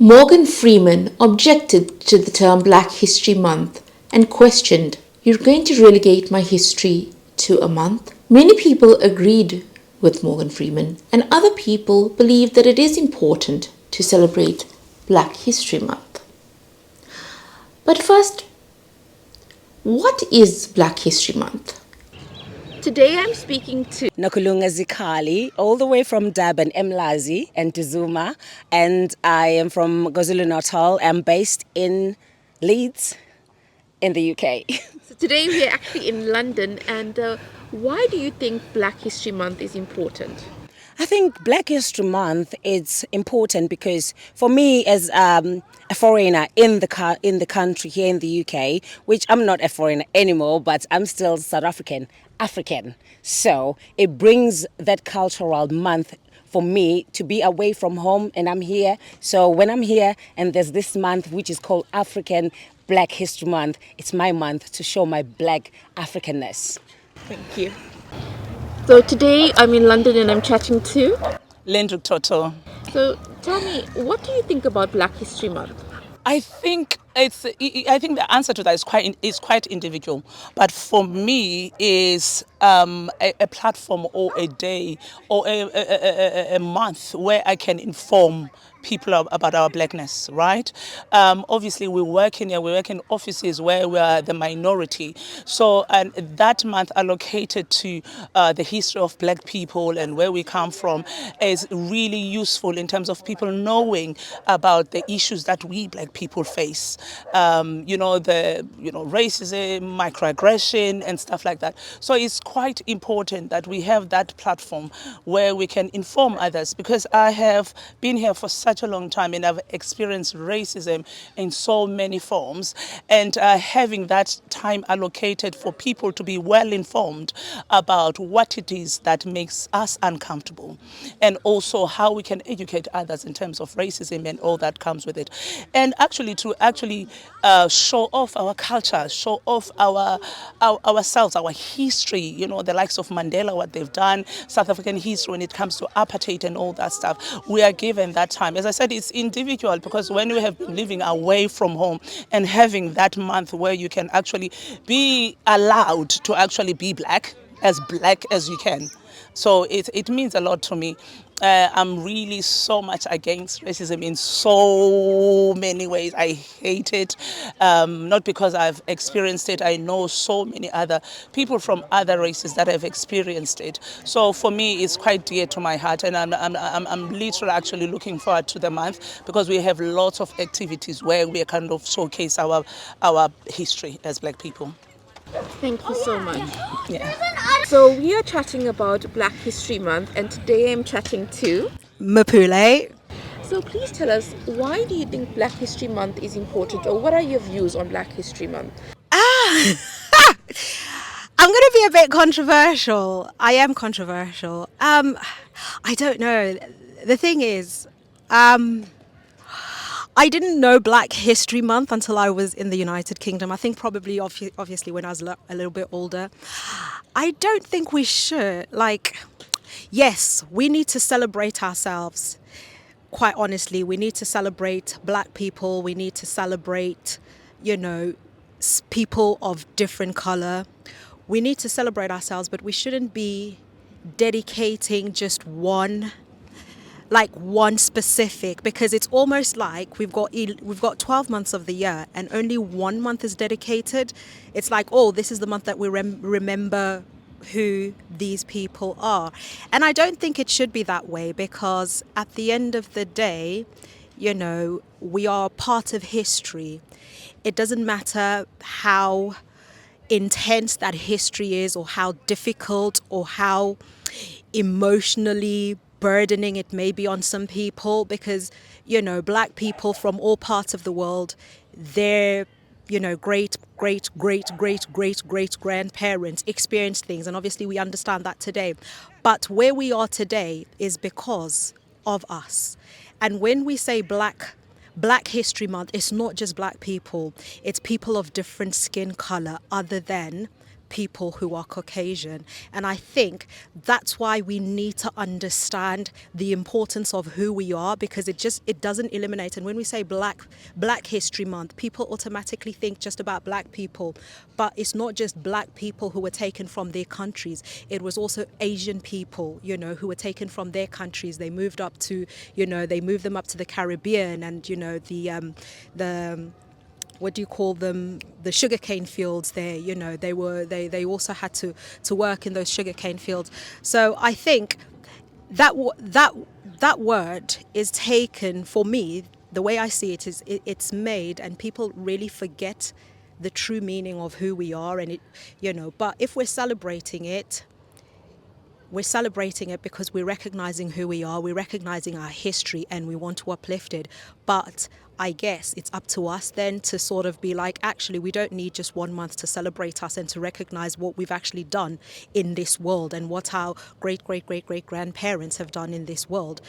Morgan Freeman objected to the term Black History Month and questioned, "You're going to relegate my history to a month?" Many people agreed with Morgan Freeman, and other people believe that it is important to celebrate Black History Month. But first, what is Black History Month? Today I'm speaking to Nakulunga Zikali, all the way from Durban, Mlazi and Tuzuma, and I am from KwaZulu-Natal. I'm based in Leeds, in the UK. So today we are actually in London, and why do you think Black History Month is important? I think Black History Month is important because for me as a foreigner in the country here in the UK, which I'm not a foreigner anymore, but I'm still South African. So it brings that cultural month for me to be away from home, and I'm here. So when I'm here and there's this month which is called African Black History Month, it's my month to show my Black Africanness. Thank you. So today I'm in London and I'm chatting to Lendrick Toto. So tell me, what do you think about Black History Month? I think the answer to that is quite individual, but for me is a platform or a day or a month where I can inform people about our blackness, right? Obviously, we work in offices where we are the minority. So, and that month allocated to the history of black people and where we come from is really useful in terms of people knowing about the issues that we black people face. Racism, microaggression, and stuff like that. So it's quite important that we have that platform where we can inform others, because I have been here for such a long time and I've experienced racism in so many forms, and having that time allocated for people to be well informed about what it is that makes us uncomfortable, and also how we can educate others in terms of racism and all that comes with it, and actually to show off our culture, show off ourselves, our history, the likes of Mandela, what they've done, South African history when it comes to apartheid and all that stuff. We are given that time. As I said, it's individual, because when you have been living away from home and having that month where you can actually be allowed to actually be black as you can. So it means a lot to me. I'm really so much against racism in so many ways. I hate it, not because I've experienced it. I know so many other people from other races that have experienced it. So for me, it's quite dear to my heart, and I'm literally actually looking forward to the month, because we have lots of activities where we kind of showcase our history as black people. Thank you so much. Yeah. So we are chatting about Black History Month, and today I'm chatting to Mapule. So please tell us, why do you think Black History Month is important, or what are your views on Black History Month? I'm going to be a bit controversial. I am controversial. I don't know. The thing is, I didn't know Black History Month until I was in the United Kingdom. I think probably, obviously, when I was a little bit older. I don't think we should. Yes, we need to celebrate ourselves. Quite honestly, we need to celebrate black people. We need to celebrate, people of different color. We need to celebrate ourselves, but we shouldn't be dedicating just one specific, because it's almost like we've got 12 months of the year and only one month is dedicated. It's like, oh, this is the month that we remember who these people are. And I don't think it should be that way, because at the end of the day, we are part of history. It doesn't matter how intense that history is, or how difficult, or how emotionally burdening it may be on some people, because black people from all parts of the world, their great grandparents experienced things, and obviously we understand that today. But where we are today is because of us. And when we say Black History Month, it's not just black people, it's people of different skin color other than people who are Caucasian. And I think that's why we need to understand the importance of who we are, because it doesn't eliminate. And when we say Black History Month, people automatically think just about black people, but it's not just black people who were taken from their countries. It was also Asian people, who were taken from their countries. They moved up to, they moved them up to the Caribbean, and the what do you call them, the sugarcane fields there. They also had to work in those sugarcane fields. So I think that word is taken, for me, the way I see it is it's made, and people really forget the true meaning of who we are. And but if we're celebrating it, because we're recognizing who we are, we're recognizing our history, and we want to uplift it. But I guess it's up to us then to sort of be like, actually, we don't need just 1 month to celebrate us and to recognize what we've actually done in this world and what our great-great-great-great-grandparents have done in this world.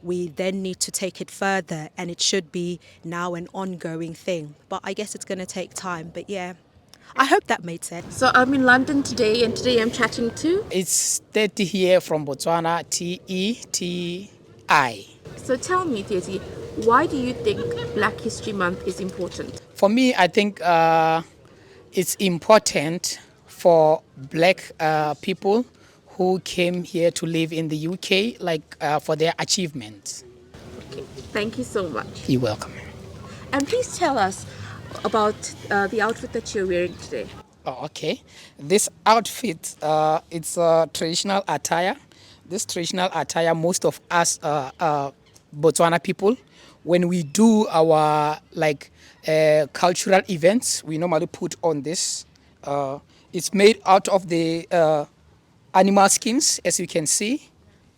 We then need to take it further, and it should be now an ongoing thing. But I guess it's going to take time. But yeah, I hope that made sense. So I'm in London today, and today I'm chatting to. It's 30 here from Botswana, TETI. So tell me, Teti, why do you think Black History Month is important? For me, I think it's important for black people who came here to live in the UK, for their achievements. Okay, thank you so much. You're welcome. And please tell us about the outfit that you're wearing today. Oh, okay. This outfit, it's a traditional attire. This traditional attire, most of us Botswana people, when we do our cultural events, we normally put on this. It's made out of the animal skins, as you can see.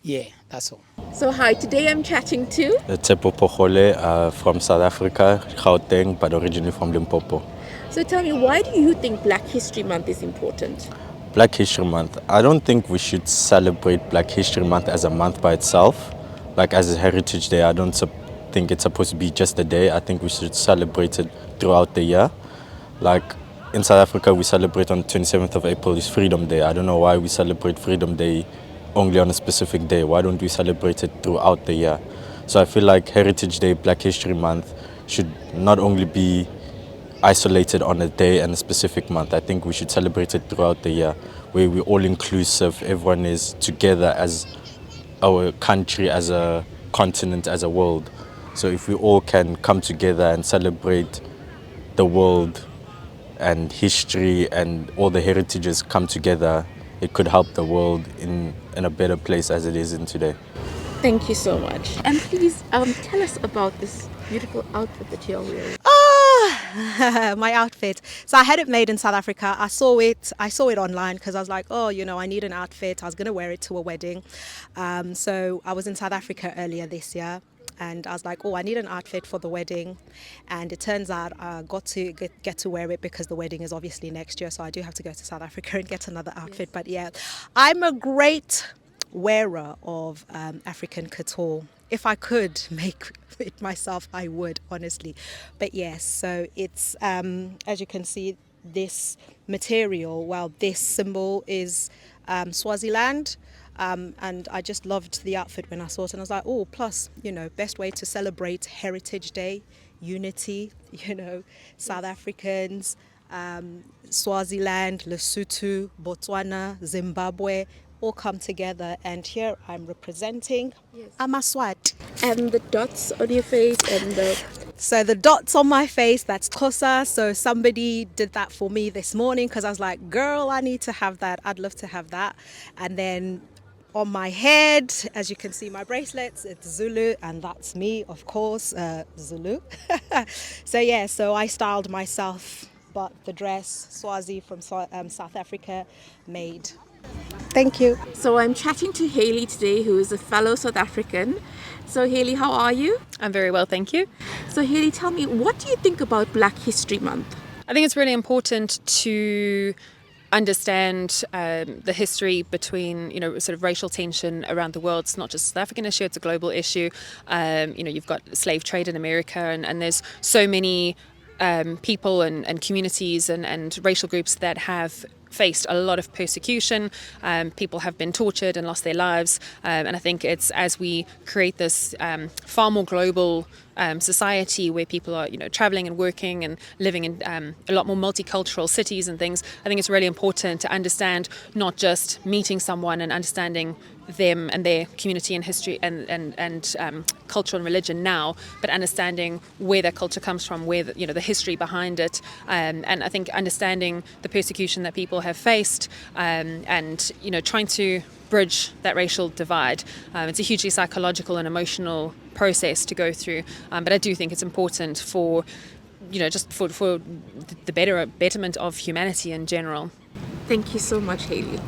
Yeah, that's all. So hi, today I'm chatting to. Tsepo Pochole from South Africa, Gauteng, but originally from Limpopo. So tell me, why do you think Black History Month is important? Black History Month. I don't think we should celebrate Black History Month as a month by itself. Like as a Heritage Day, I don't think it's supposed to be just a day. I think we should celebrate it throughout the year. Like in South Africa, we celebrate on 27th of April is Freedom Day. I don't know why we celebrate Freedom Day only on a specific day. Why don't we celebrate it throughout the year? So I feel like Heritage Day, Black History Month should not only be isolated on a day and a specific month. I think we should celebrate it throughout the year, where we're all inclusive, everyone is together as our country, as a continent, as a world. So if we all can come together and celebrate the world and history and all the heritages come together, it could help the world in a better place as it is in today. Thank you so much. And please tell us about this beautiful outfit that you're wearing. My outfit. So I had it made in South Africa. I saw it online because I was like, I need an outfit. I was going to wear it to a wedding. So I was in South Africa earlier this year, and I was like, I need an outfit for the wedding. And it turns out I got to get to wear it because the wedding is obviously next year. So I do have to go to South Africa and get another outfit. Yes. But yeah, I'm a great wearer of African couture. If I could make it myself, I would, honestly. But yes, so it's, as you can see, this material, this symbol is Swaziland. And I just loved the outfit when I saw it. And I was like, plus, best way to celebrate Heritage Day, unity, South Africans, Swaziland, Lesotho, Botswana, Zimbabwe, all come together, and here I'm representing Amaswat. And the dots on your face and So the dots on my face, that's Xhosa. So somebody did that for me this morning because I was like, girl, I need to have that. I'd love to have that. And then on my head, as you can see, my bracelets, it's Zulu, and that's me, of course, Zulu. So I styled myself, but the dress, Swazi from South Africa, made. Thank you. So I'm chatting to Hayley today, who is a fellow South African. So Hayley, how are you? I'm very well, thank you. So Hayley, tell me, what do you think about Black History Month? I think it's really important to understand the history between, sort of racial tension around the world. It's not just a South African issue, it's a global issue. You've got slave trade in America, and there's so many people and communities and racial groups that have faced a lot of persecution. People have been tortured and lost their lives. And I think it's as we create this far more global society where people are, traveling and working and living in a lot more multicultural cities and things, I think it's really important to understand not just meeting someone and understanding them and their community and history and culture and religion now, but understanding where that culture comes from, where the history behind it, and I think understanding the persecution that people have faced, and trying to bridge that racial divide. It's a hugely psychological and emotional process to go through, but I do think it's important for just for the betterment of humanity in general. Thank you so much, Haley.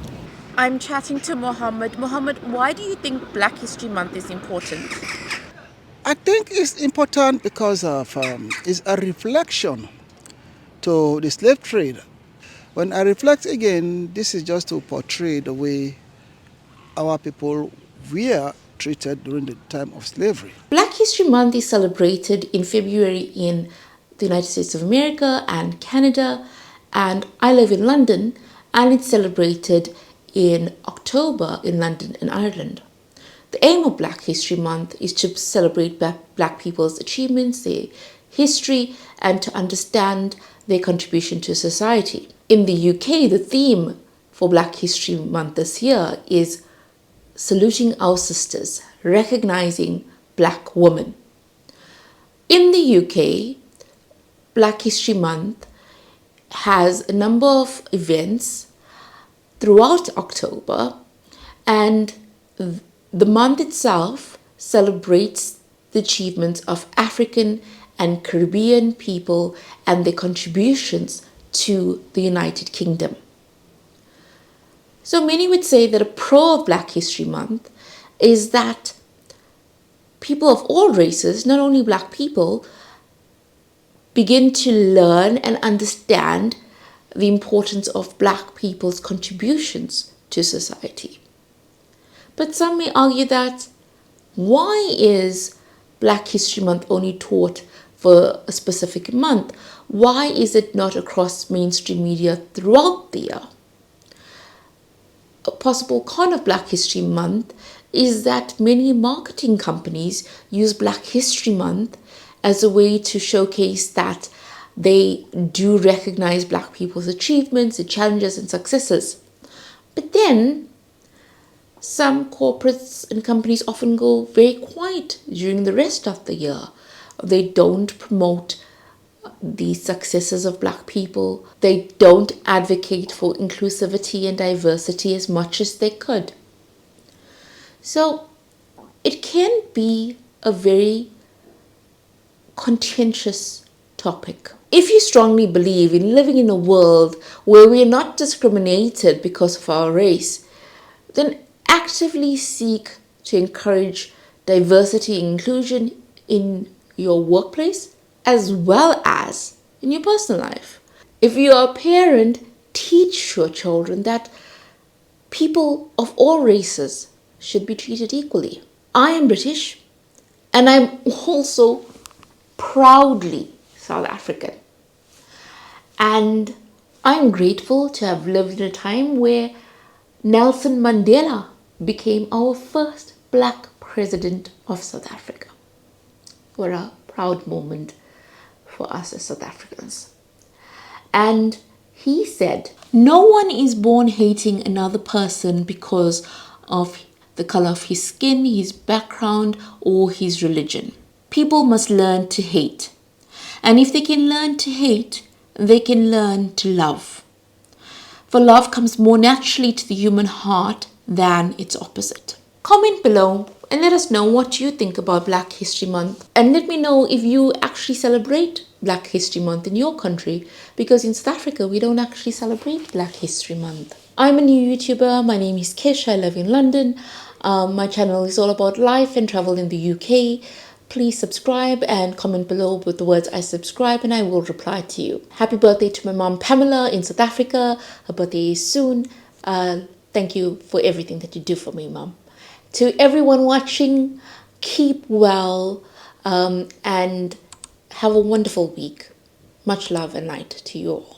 I'm chatting to Mohammed. Mohammed, why do you think Black History Month is important? I think it's important because of it's a reflection to the slave trade. When I reflect again, this is just to portray the way our people were treated during the time of slavery. Black History Month is celebrated in February in the United States of America and Canada, and I live in London, and it's celebrated in October in London and Ireland. The aim of Black History Month is to celebrate Black people's achievements, their history, and to understand their contribution to society. In the UK, the theme for Black History Month this year is saluting our sisters, recognizing Black women. In the UK, Black History Month has a number of events throughout October, and the month itself celebrates the achievements of African and Caribbean people and their contributions to the United Kingdom. So many would say that a pro of Black History Month is that people of all races, not only Black people, begin to learn and understand the importance of Black people's contributions to society. But some may argue that why is Black History Month only taught for a specific month? Why is it not across mainstream media throughout the year? A possible con of Black History Month is that many marketing companies use Black History Month as a way to showcase that they do recognize Black people's achievements, their challenges and successes. But then some corporates and companies often go very quiet during the rest of the year. They don't promote the successes of Black people. They don't advocate for inclusivity and diversity as much as they could. So it can be a very contentious topic. If you strongly believe in living in a world where we are not discriminated because of our race, then actively seek to encourage diversity and inclusion in your workplace as well as in your personal life. If you are a parent, teach your children that people of all races should be treated equally. I am British, and I'm also proudly South African. And I'm grateful to have lived in a time where Nelson Mandela became our first Black president of South Africa. What a proud moment for us as South Africans. And he said, "No one is born hating another person because of the color of his skin, his background, or his religion. People must learn to hate. And if they can learn to hate, they can learn to love. For love comes more naturally to the human heart than its opposite." Comment below and let us know what you think about Black History Month. And let me know if you actually celebrate Black History Month in your country, because in South Africa, we don't actually celebrate Black History Month. I'm a new YouTuber. My name is Kish. I live in London. My channel is all about life and travel in the UK. Please subscribe and comment below with the words "I subscribe" and I will reply to you. Happy birthday to my mom Pamela in South Africa. Her birthday is soon. Thank you for everything that you do for me, Mom. To everyone watching, keep well and have a wonderful week. Much love and light to you all.